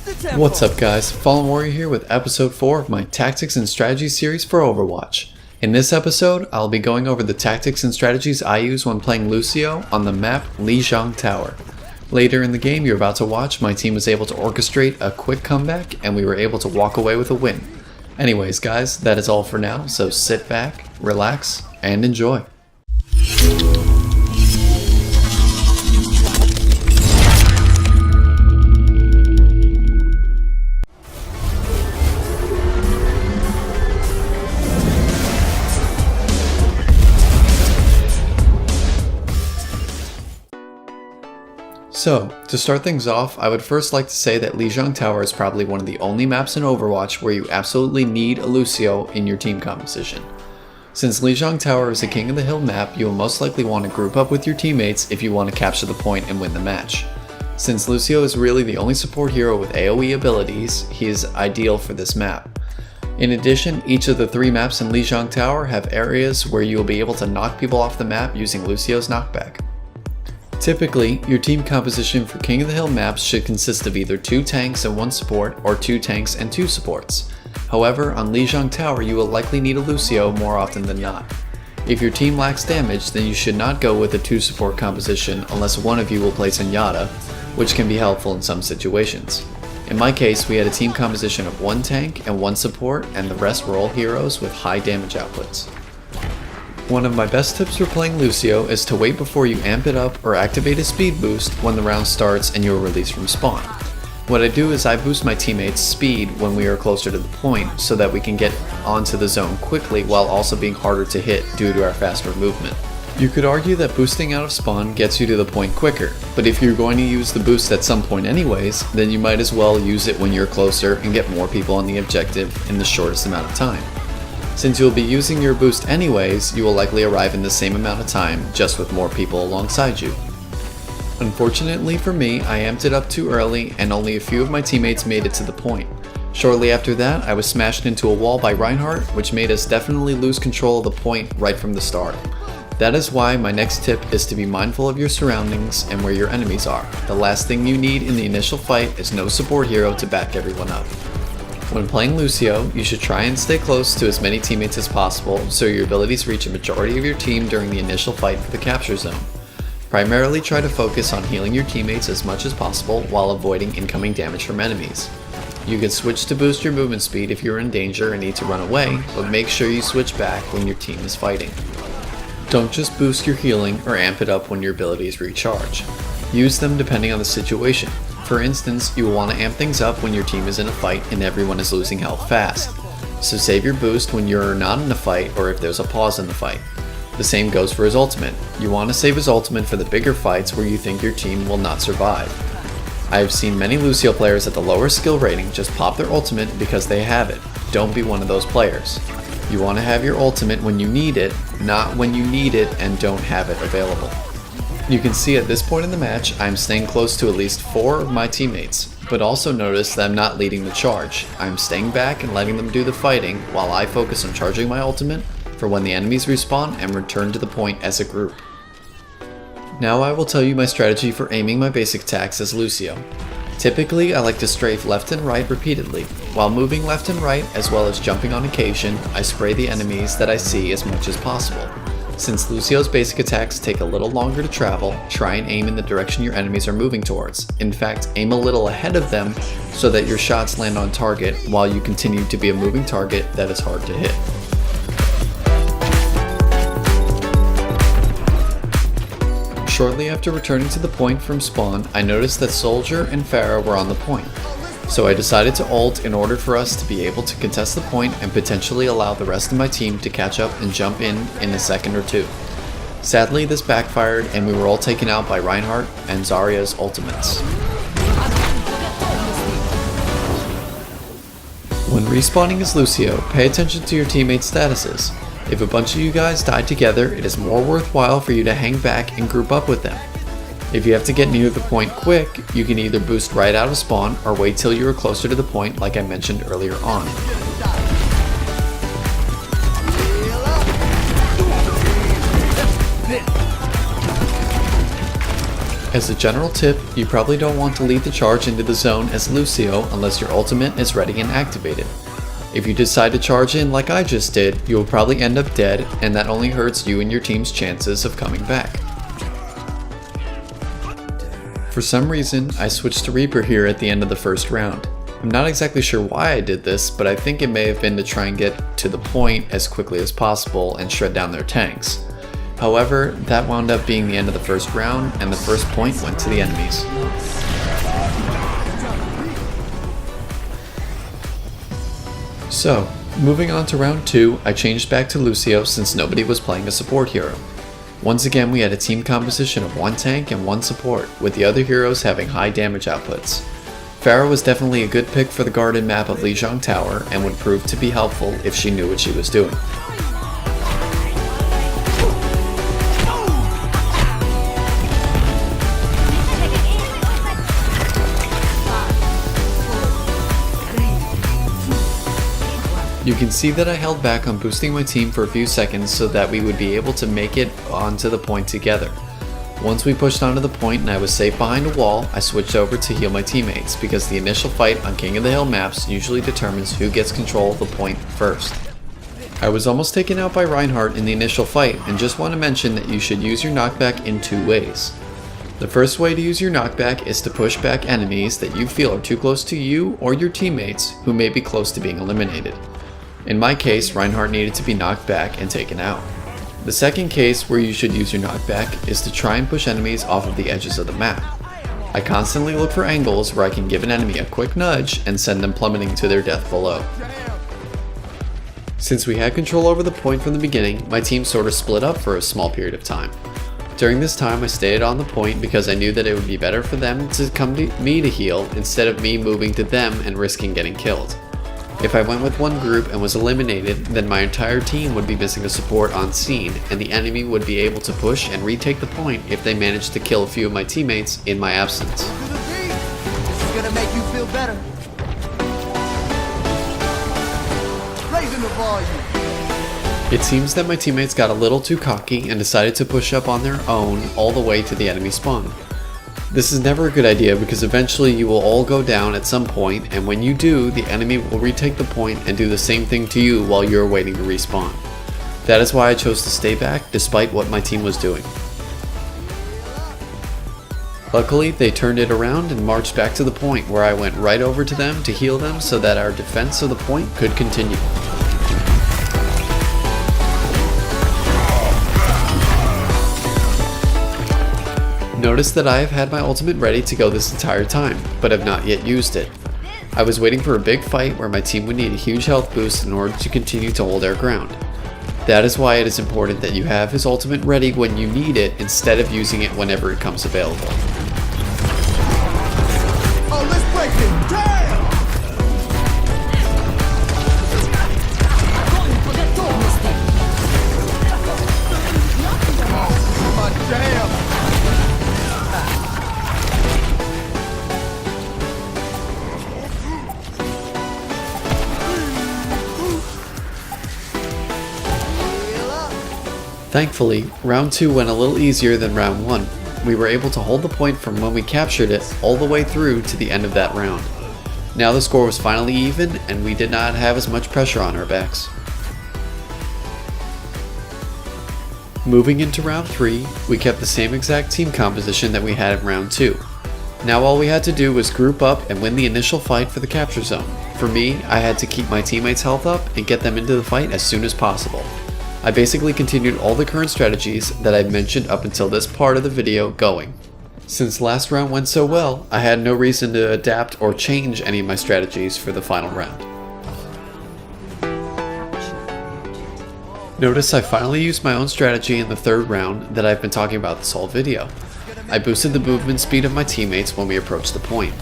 What's up guys, Fall3nWarrior here with episode 4 of my Tactics and Strategies series for Overwatch. In this episode, I'll be going over the tactics and strategies I use when playing Lucio on the map Lijiang Tower. Later in the game you're about to watch, my team was able to orchestrate a quick comeback and we were able to walk away with a win. Anyways guys, that is all for now, so sit back, relax, and enjoy. So, to start things off, I would first like to say that Lijiang Tower is probably one of the only maps in Overwatch where you absolutely need a Lucio in your team composition. Since Lijiang Tower is a King of the Hill map, you will most likely want to group up with your teammates if you want to capture the point and win the match. Since Lucio is really the only support hero with AoE abilities, he is ideal for this map. In addition, each of the 3 maps in Lijiang Tower have areas where you will be able to knock people off the map using Lucio's knockback. Typically, your team composition for King of the Hill maps should consist of either 2 tanks and 1 support, or 2 tanks and 2 supports. However, on Lijiang Tower you will likely need a Lucio more often than not. If your team lacks damage, then you should not go with a 2 support composition unless one of you will play Zenyatta, which can be helpful in some situations. In my case, we had a team composition of 1 tank and 1 support, and the rest were all heroes with high damage outputs. One of my best tips for playing Lucio is to wait before you amp it up or activate a speed boost when the round starts and you are released from spawn. What I do is I boost my teammates' speed when we are closer to the point so that we can get onto the zone quickly while also being harder to hit due to our faster movement. You could argue that boosting out of spawn gets you to the point quicker, but if you're going to use the boost at some point anyways, then you might as well use it when you're closer and get more people on the objective in the shortest amount of time. Since you'll be using your boost anyways, you will likely arrive in the same amount of time, just with more people alongside you. Unfortunately for me, I amped it up too early and only a few of my teammates made it to the point. Shortly after that, I was smashed into a wall by Reinhardt, which made us definitely lose control of the point right from the start. That is why my next tip is to be mindful of your surroundings and where your enemies are. The last thing you need in the initial fight is no support hero to back everyone up. When playing Lucio, you should try and stay close to as many teammates as possible so your abilities reach a majority of your team during the initial fight for the capture zone. Primarily try to focus on healing your teammates as much as possible while avoiding incoming damage from enemies. You can switch to boost your movement speed if you're in danger and need to run away, but make sure you switch back when your team is fighting. Don't just boost your healing or amp it up when your abilities recharge. Use them depending on the situation. For instance, you will want to amp things up when your team is in a fight and everyone is losing health fast. So save your boost when you're not in a fight or if there's a pause in the fight. The same goes for his ultimate. You want to save his ultimate for the bigger fights where you think your team will not survive. I have seen many Lucio players at the lower skill rating just pop their ultimate because they have it. Don't be one of those players. You want to have your ultimate when you need it, not when you need it and don't have it available. You can see at this point in the match, I'm staying close to at least 4 of my teammates, but also notice that I'm not leading the charge. I'm staying back and letting them do the fighting while I focus on charging my ultimate for when the enemies respawn and return to the point as a group. Now I will tell you my strategy for aiming my basic attacks as Lucio. Typically, I like to strafe left and right repeatedly. While moving left and right, as well as jumping on occasion, I spray the enemies that I see as much as possible. Since Lucio's basic attacks take a little longer to travel, try and aim in the direction your enemies are moving towards. In fact, aim a little ahead of them so that your shots land on target while you continue to be a moving target that is hard to hit. Shortly after returning to the point from spawn, I noticed that Soldier and Pharah were on the point. So I decided to ult in order for us to be able to contest the point and potentially allow the rest of my team to catch up and jump in a second or 2. Sadly, this backfired and we were all taken out by Reinhardt and Zarya's ultimates. When respawning as Lucio, pay attention to your teammates' statuses. If a bunch of you guys die together, it is more worthwhile for you to hang back and group up with them. If you have to get near the point quick, you can either boost right out of spawn or wait till you are closer to the point like I mentioned earlier on. As a general tip, you probably don't want to lead the charge into the zone as Lucio unless your ultimate is ready and activated. If you decide to charge in like I just did, you will probably end up dead, and that only hurts you and your team's chances of coming back. For some reason, I switched to Reaper here at the end of the first round. I'm not exactly sure why I did this, but I think it may have been to try and get to the point as quickly as possible and shred down their tanks. However, that wound up being the end of the first round, and the first point went to the enemies. So, moving on to round 2, I changed back to Lucio since nobody was playing a support hero. Once again, we had a team composition of 1 tank and 1 support, with the other heroes having high damage outputs. Pharah was definitely a good pick for the guarded map of Lijiang Tower and would prove to be helpful if she knew what she was doing. You can see that I held back on boosting my team for a few seconds so that we would be able to make it onto the point together. Once we pushed onto the point and I was safe behind a wall, I switched over to heal my teammates because the initial fight on King of the Hill maps usually determines who gets control of the point first. I was almost taken out by Reinhardt in the initial fight and just want to mention that you should use your knockback in 2 ways. The first way to use your knockback is to push back enemies that you feel are too close to you or your teammates who may be close to being eliminated. In my case, Reinhardt needed to be knocked back and taken out. The second case where you should use your knockback is to try and push enemies off of the edges of the map. I constantly look for angles where I can give an enemy a quick nudge and send them plummeting to their death below. Since we had control over the point from the beginning, my team sort of split up for a small period of time. During this time I stayed on the point because I knew that it would be better for them to come to me to heal instead of me moving to them and risking getting killed. If I went with one group and was eliminated, then my entire team would be missing a support on scene, and the enemy would be able to push and retake the point if they managed to kill a few of my teammates in my absence. This is gonna make you feel better. Raising the volume. It seems that my teammates got a little too cocky and decided to push up on their own all the way to the enemy spawn. This is never a good idea because eventually you will all go down at some point, and when you do, the enemy will retake the point and do the same thing to you while you're waiting to respawn. That is why I chose to stay back despite what my team was doing. Luckily, they turned it around and marched back to the point where I went right over to them to heal them so that our defense of the point could continue. Notice that I have had my ultimate ready to go this entire time, but have not yet used it. I was waiting for a big fight where my team would need a huge health boost in order to continue to hold their ground. That is why it is important that you have his ultimate ready when you need it instead of using it whenever it comes available. Oh, let's break it down! Oh, damn! Thankfully, round 2 went a little easier than round 1. We were able to hold the point from when we captured it all the way through to the end of that round. Now the score was finally even and we did not have as much pressure on our backs. Moving into round 3, we kept the same exact team composition that we had in round 2. Now all we had to do was group up and win the initial fight for the capture zone. For me, I had to keep my teammates' health up and get them into the fight as soon as possible. I basically continued all the current strategies that I've mentioned up until this part of the video going. Since last round went so well, I had no reason to adapt or change any of my strategies for the final round. Notice I finally used my own strategy in the third round that I've been talking about this whole video. I boosted the movement speed of my teammates when we approached the point.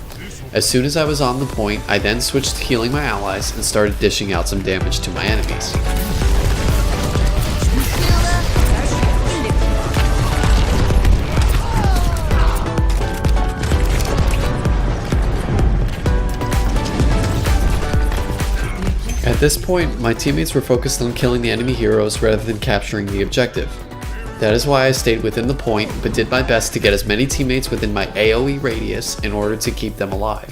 As soon as I was on the point, I then switched to healing my allies and started dishing out some damage to my enemies. At this point, my teammates were focused on killing the enemy heroes rather than capturing the objective. That is why I stayed within the point, but did my best to get as many teammates within my AoE radius in order to keep them alive.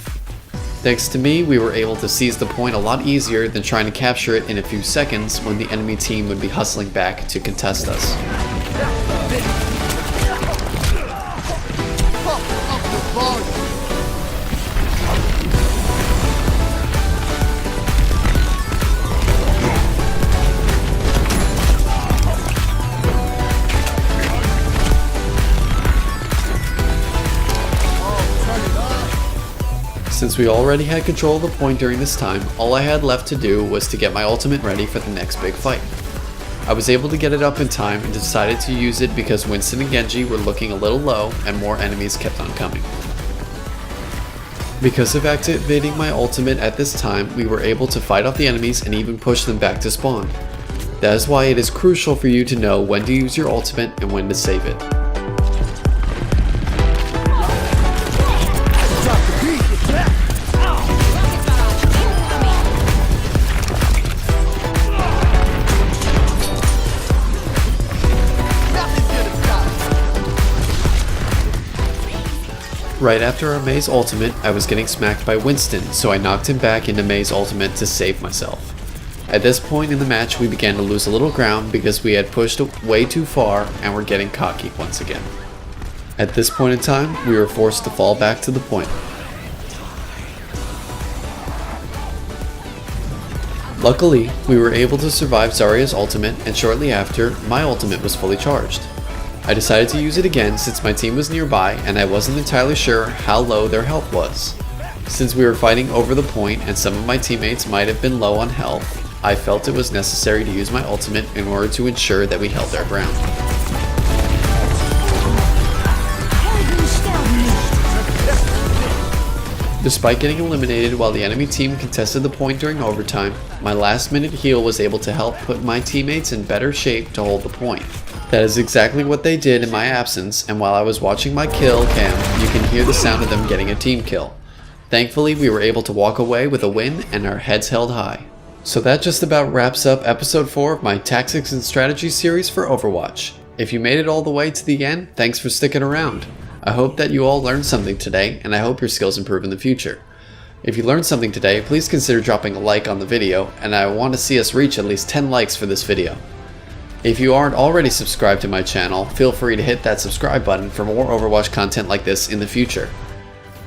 Thanks to me, we were able to seize the point a lot easier than trying to capture it in a few seconds when the enemy team would be hustling back to contest us. Since we already had control of the point during this time, all I had left to do was to get my ultimate ready for the next big fight. I was able to get it up in time and decided to use it because Winston and Genji were looking a little low and more enemies kept on coming. Because of activating my ultimate at this time, we were able to fight off the enemies and even push them back to spawn. That is why it is crucial for you to know when to use your ultimate and when to save it. Right after May's ultimate, I was getting smacked by Winston, so I knocked him back into May's ultimate to save myself. At this point in the match, we began to lose a little ground because we had pushed way too far and were getting cocky once again. At this point in time, we were forced to fall back to the point. Luckily, we were able to survive Zarya's ultimate, and shortly after, my ultimate was fully charged. I decided to use it again since my team was nearby and I wasn't entirely sure how low their health was. Since we were fighting over the point and some of my teammates might have been low on health, I felt it was necessary to use my ultimate in order to ensure that we held our ground. Despite getting eliminated while the enemy team contested the point during overtime, my last minute heal was able to help put my teammates in better shape to hold the point. That is exactly what they did in my absence, and while I was watching my kill cam, you can hear the sound of them getting a team kill. Thankfully, we were able to walk away with a win and our heads held high. So that just about wraps up episode 4 of my Tactics and Strategy series for Overwatch. If you made it all the way to the end, thanks for sticking around. I hope that you all learned something today, and I hope your skills improve in the future. If you learned something today, please consider dropping a like on the video, and I want to see us reach at least 10 likes for this video. If you aren't already subscribed to my channel, feel free to hit that subscribe button for more Overwatch content like this in the future.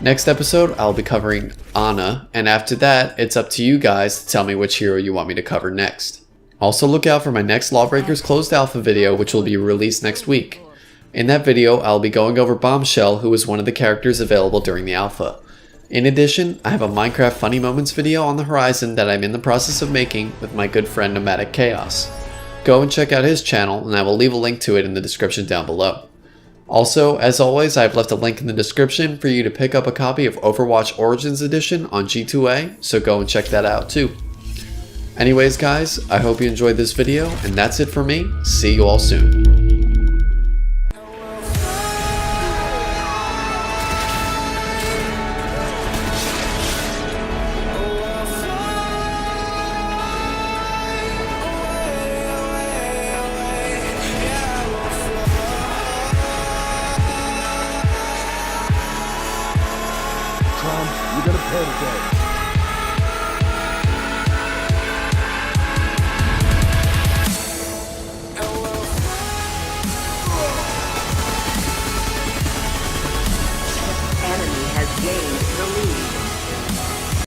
Next episode, I'll be covering Ana, and after that, it's up to you guys to tell me which hero you want me to cover next. Also look out for my next Lawbreakers Closed Alpha video, which will be released next week. In that video, I'll be going over Bombshell, who was one of the characters available during the alpha. In addition, I have a Minecraft Funny Moments video on the horizon that I'm in the process of making with my good friend Nomadic Chaos. Go and check out his channel, and I will leave a link to it in the description down below. Also, as always, I've left a link in the description for you to pick up a copy of Overwatch Origins Edition on G2A, so go and check that out too. Anyways guys, I hope you enjoyed this video, and that's it for me. See you all soon. You're gonna pay today.